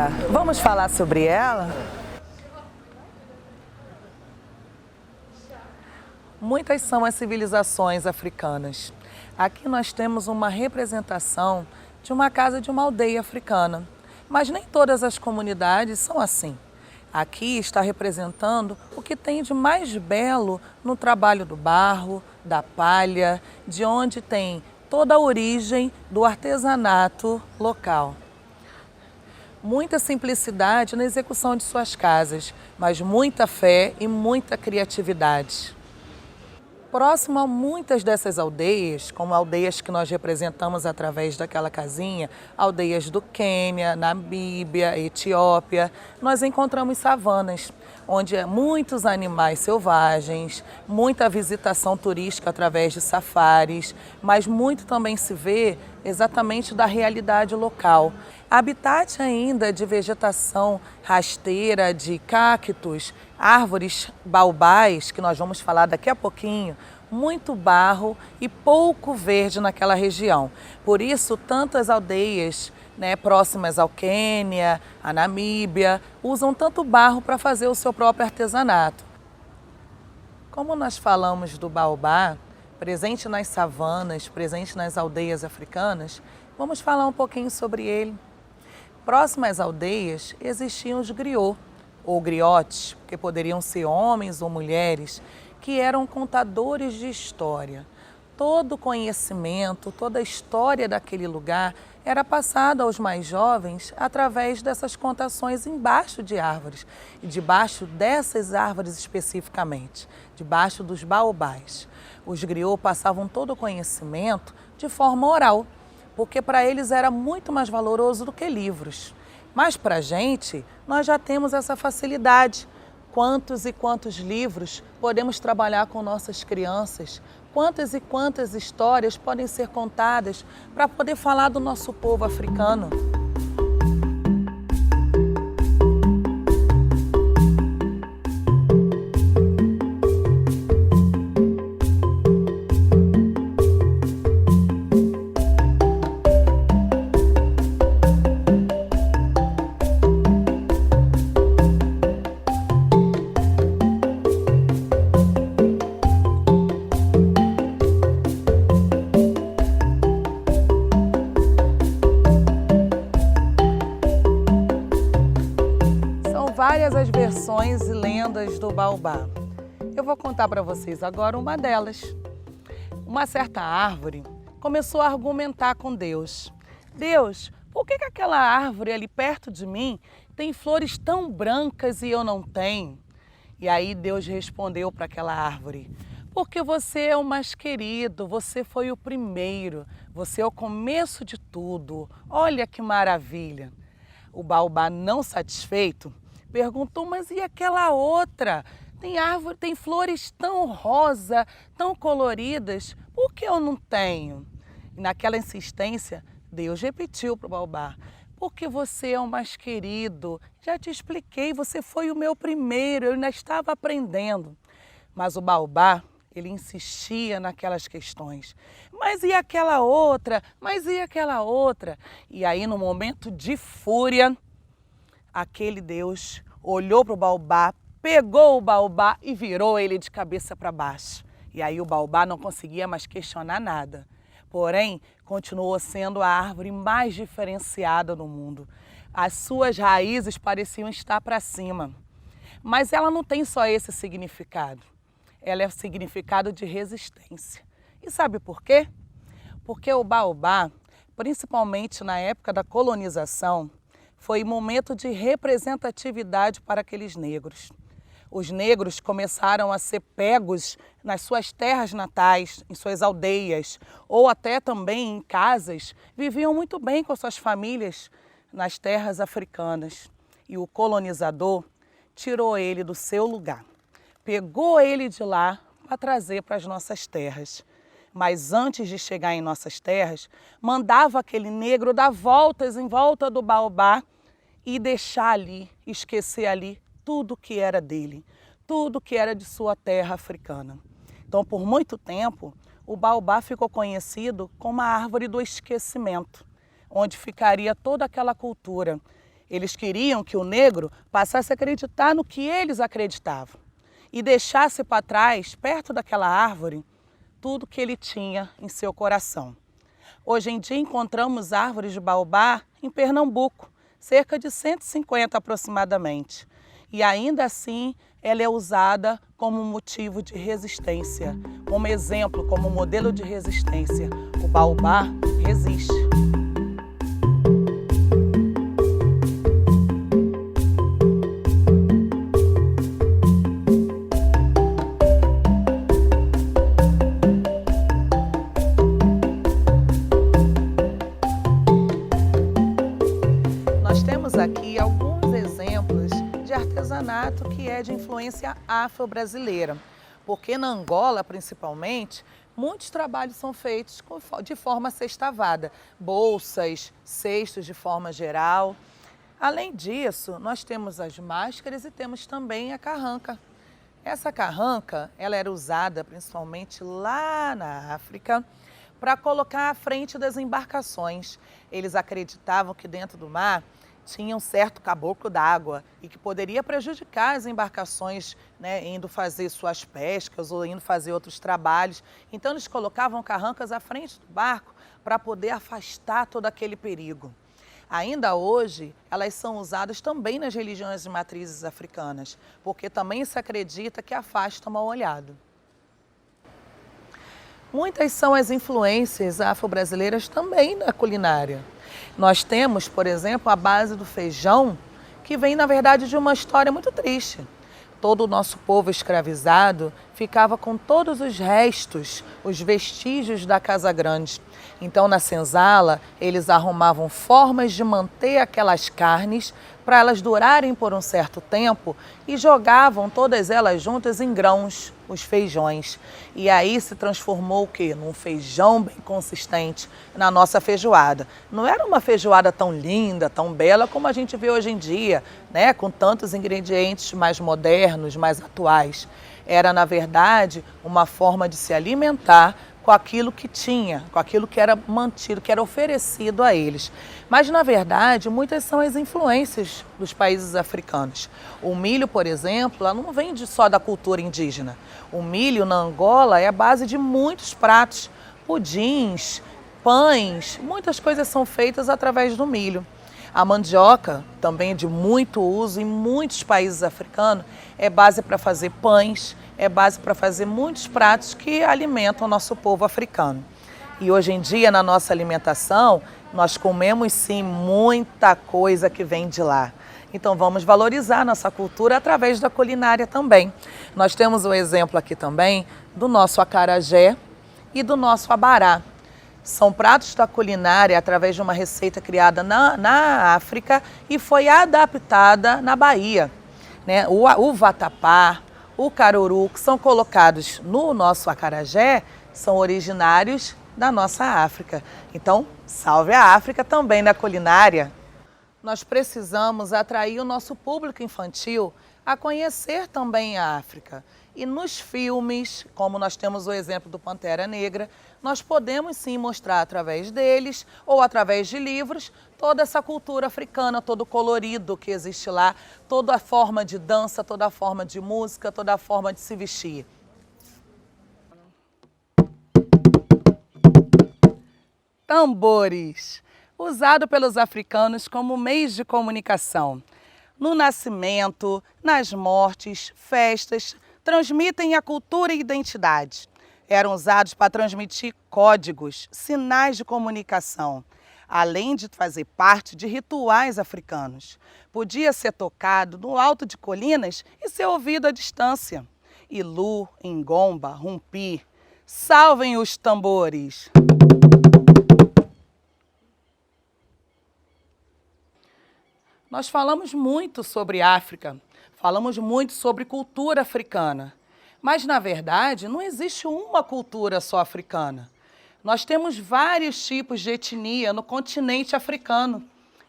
África, vamos falar sobre ela? Muitas são as civilizações africanas. Aqui nós temos uma representação de uma casa de uma aldeia africana, mas nem todas as comunidades são assim. Aqui está representando o que tem de mais belo no trabalho do barro, da palha, de onde tem toda a origem do artesanato local. Muita simplicidade na execução de suas casas, mas muita fé e muita criatividade. Próximo a muitas dessas aldeias, como aldeias que nós representamos através daquela casinha, aldeias do Quênia, Namíbia, Etiópia, nós encontramos savanas, onde há muitos animais selvagens, muita visitação turística através de safaris, mas muito também se vê exatamente da realidade local. Habitat ainda de vegetação rasteira, de cactos, árvores baobás, que nós vamos falar daqui a pouquinho, muito barro e pouco verde naquela região. Por isso, tantas aldeias próximas ao Quênia, à Namíbia, usam tanto barro para fazer o seu próprio artesanato. Como nós falamos do baobá, presente nas savanas, presente nas aldeias africanas, vamos falar um pouquinho sobre ele. Próximas às aldeias existiam os griots, ou griotes, que poderiam ser homens ou mulheres, que eram contadores de história. Todo o conhecimento, toda a história daquele lugar era passada aos mais jovens através dessas contações embaixo de árvores, e debaixo dessas árvores especificamente, debaixo dos baobás. Os griots passavam todo o conhecimento de forma oral, porque para eles era muito mais valoroso do que livros. Mas para a gente, nós já temos essa facilidade. Quantos e quantos livros podemos trabalhar com nossas crianças? Quantas e quantas histórias podem ser contadas para poder falar do nosso povo africano? Várias as versões e lendas do baobá. Eu vou contar para vocês agora uma delas. Uma certa árvore começou a argumentar com Deus. Deus, por que aquela árvore ali perto de mim tem flores tão brancas e eu não tenho? E aí Deus respondeu para aquela árvore: porque você é o mais querido, você foi o primeiro, você é o começo de tudo. Olha que maravilha! O baobá, não satisfeito, perguntou: mas e aquela outra? Tem árvore, tem flores tão rosa, tão coloridas, por que eu não tenho? E naquela insistência, Deus repetiu para o baobá: porque você é o mais querido, já te expliquei, você foi o meu primeiro, eu ainda estava aprendendo. Mas o baobá, ele insistia naquelas questões. Mas e aquela outra? Mas e aquela outra? E aí, no momento de fúria, aquele Deus olhou para o baobá, pegou o baobá e virou ele de cabeça para baixo. E aí o baobá não conseguia mais questionar nada. Porém, continuou sendo a árvore mais diferenciada no mundo. As suas raízes pareciam estar para cima. Mas ela não tem só esse significado. Ela é o significado de resistência. E sabe por quê? Porque o baobá, principalmente na época da colonização, foi momento de representatividade para aqueles negros. Os negros começaram a ser pegos nas suas terras natais, em suas aldeias, ou até também em casas, viviam muito bem com suas famílias nas terras africanas. E o colonizador tirou ele do seu lugar, pegou ele de lá para trazer para as nossas terras. Mas antes de chegar em nossas terras, mandava aquele negro dar voltas em volta do baobá e deixar ali, esquecer ali tudo que era dele, tudo que era de sua terra africana. Então, por muito tempo, o baobá ficou conhecido como a árvore do esquecimento, onde ficaria toda aquela cultura. Eles queriam que o negro passasse a acreditar no que eles acreditavam e deixasse para trás, perto daquela árvore, tudo que ele tinha em seu coração. Hoje em dia encontramos árvores de baobá em Pernambuco, cerca de 150 aproximadamente. E ainda assim ela é usada como motivo de resistência, como exemplo, como modelo de resistência. O baobá resiste. Nós temos aqui alguns exemplos de artesanato que é de influência afro-brasileira, porque na Angola, principalmente, muitos trabalhos são feitos de forma sextavada, bolsas, cestos de forma geral. Além disso, nós temos as máscaras e temos também a carranca. Essa carranca, ela era usada principalmente lá na África, para colocar à frente das embarcações. Eles acreditavam que dentro do mar tinha um certo caboclo d'água e que poderia prejudicar as embarcações, né, indo fazer suas pescas ou indo fazer outros trabalhos. Então eles colocavam carrancas à frente do barco para poder afastar todo aquele perigo. Ainda hoje, elas são usadas também nas religiões de matrizes africanas, porque também se acredita que afasta o mal-olhado. Muitas são as influências afro-brasileiras também na culinária. Nós temos, por exemplo, a base do feijão, que vem, na verdade, de uma história muito triste. Todo o nosso povo escravizado ficava com todos os restos, os vestígios da Casa Grande. Então, na senzala, eles arrumavam formas de manter aquelas carnes para elas durarem por um certo tempo e jogavam todas elas juntas em grãos, os feijões. E aí se transformou o quê? Num feijão bem consistente na nossa feijoada. Não era uma feijoada tão linda, tão bela como a gente vê hoje em dia, né? Com tantos ingredientes mais modernos, mais atuais. Era, na verdade, uma forma de se alimentar com aquilo que tinha, com aquilo que era mantido, que era oferecido a eles. Mas, na verdade, muitas são as influências dos países africanos. O milho, por exemplo, ela não vem só da cultura indígena. O milho na Angola é a base de muitos pratos, pudins, pães, muitas coisas são feitas através do milho. A mandioca, também de muito uso em muitos países africanos, é base para fazer pães, é base para fazer muitos pratos que alimentam o nosso povo africano. E hoje em dia, na nossa alimentação, nós comemos sim muita coisa que vem de lá. Então vamos valorizar nossa cultura através da culinária também. Nós temos um exemplo aqui também do nosso acarajé e do nosso abará. São pratos da culinária através de uma receita criada na África e foi adaptada na Bahia, né? O vatapá, o caruru, que são colocados no nosso acarajé, são originários da nossa África. Então, salve a África também na culinária. Nós precisamos atrair o nosso público infantil a conhecer também a África. E nos filmes, como nós temos o exemplo do Pantera Negra, nós podemos sim mostrar através deles ou através de livros toda essa cultura africana, todo o colorido que existe lá, toda a forma de dança, toda a forma de música, toda a forma de se vestir. Tambores, usado pelos africanos como meio de comunicação. No nascimento, nas mortes, festas, transmitem a cultura e identidade. Eram usados para transmitir códigos, sinais de comunicação, além de fazer parte de rituais africanos. Podia ser tocado no alto de colinas e ser ouvido à distância. Ilu, Ingomba, Rumpi, salvem os tambores! Nós falamos muito sobre África, falamos muito sobre cultura africana, mas na verdade não existe uma cultura só africana. Nós temos vários tipos de etnia no continente africano.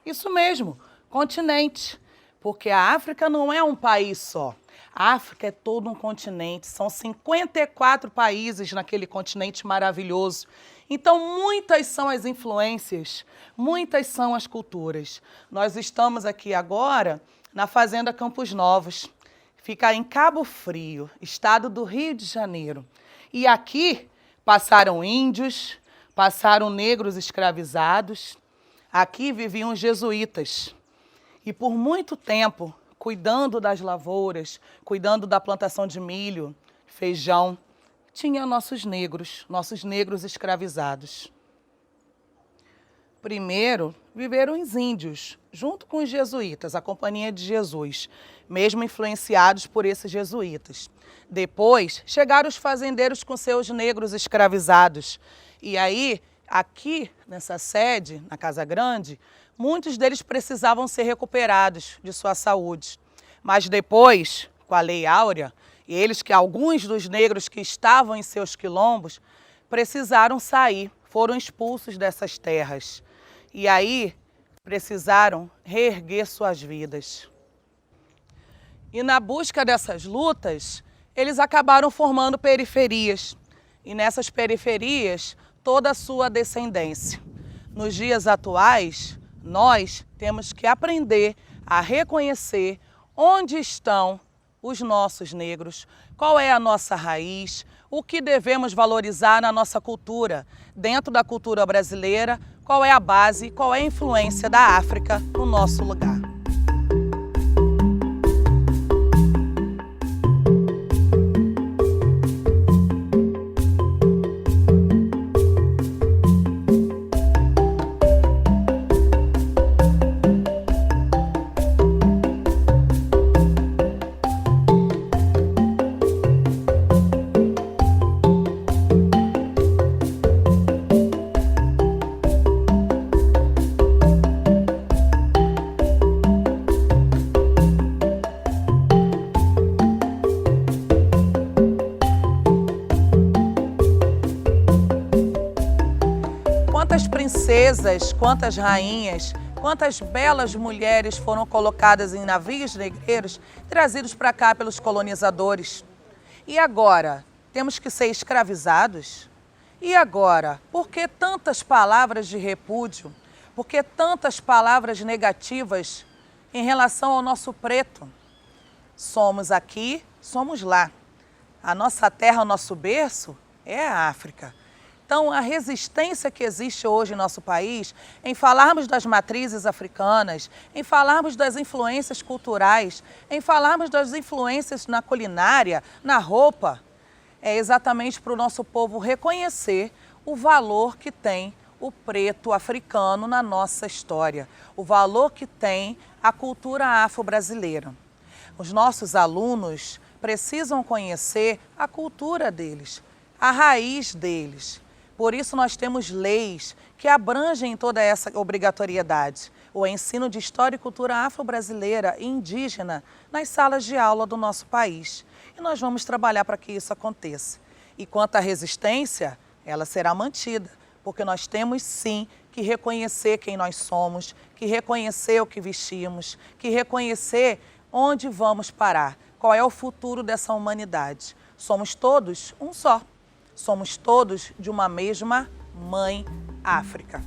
Isso mesmo, continente, porque a África não é um país só. A África é todo um continente, são 54 países naquele continente maravilhoso. Então, muitas são as influências, muitas são as culturas. Nós estamos aqui agora na Fazenda Campos Novos, fica em Cabo Frio, estado do Rio de Janeiro. E aqui passaram índios, passaram negros escravizados, aqui viviam os jesuítas. E por muito tempo, cuidando das lavouras, cuidando da plantação de milho, feijão, tinha nossos negros escravizados. Primeiro, viveram os índios, junto com os jesuítas, a Companhia de Jesus, mesmo influenciados por esses jesuítas. Depois, chegaram os fazendeiros com seus negros escravizados. E aí, aqui nessa sede, na Casa Grande, muitos deles precisavam ser recuperados de sua saúde. Mas depois, com a Lei Áurea, alguns dos negros que estavam em seus quilombos precisaram sair, foram expulsos dessas terras. E aí precisaram reerguer suas vidas. E na busca dessas lutas, eles acabaram formando periferias. E nessas periferias, toda a sua descendência. Nos dias atuais, nós temos que aprender a reconhecer onde estão os nossos negros, qual é a nossa raiz, o que devemos valorizar na nossa cultura, dentro da cultura brasileira, qual é a base, qual é a influência da África no nosso lugar. Quantas princesas, quantas rainhas, quantas belas mulheres foram colocadas em navios negreiros trazidos para cá pelos colonizadores. E agora, temos que ser escravizados? E agora, por que tantas palavras de repúdio? Por que tantas palavras negativas em relação ao nosso preto? Somos aqui, somos lá. A nossa terra, o nosso berço é a África. Então, a resistência que existe hoje em nosso país, em falarmos das matrizes africanas, em falarmos das influências culturais, em falarmos das influências na culinária, na roupa, é exatamente para o nosso povo reconhecer o valor que tem o preto africano na nossa história, o valor que tem a cultura afro-brasileira. Os nossos alunos precisam conhecer a cultura deles, a raiz deles. Por isso nós temos leis que abrangem toda essa obrigatoriedade. O ensino de história e cultura afro-brasileira e indígena nas salas de aula do nosso país. E nós vamos trabalhar para que isso aconteça. E quanto à resistência, ela será mantida, porque nós temos sim que reconhecer quem nós somos, que reconhecer o que vestimos, que reconhecer onde vamos parar, qual é o futuro dessa humanidade. Somos todos um só. Somos todos de uma mesma mãe África.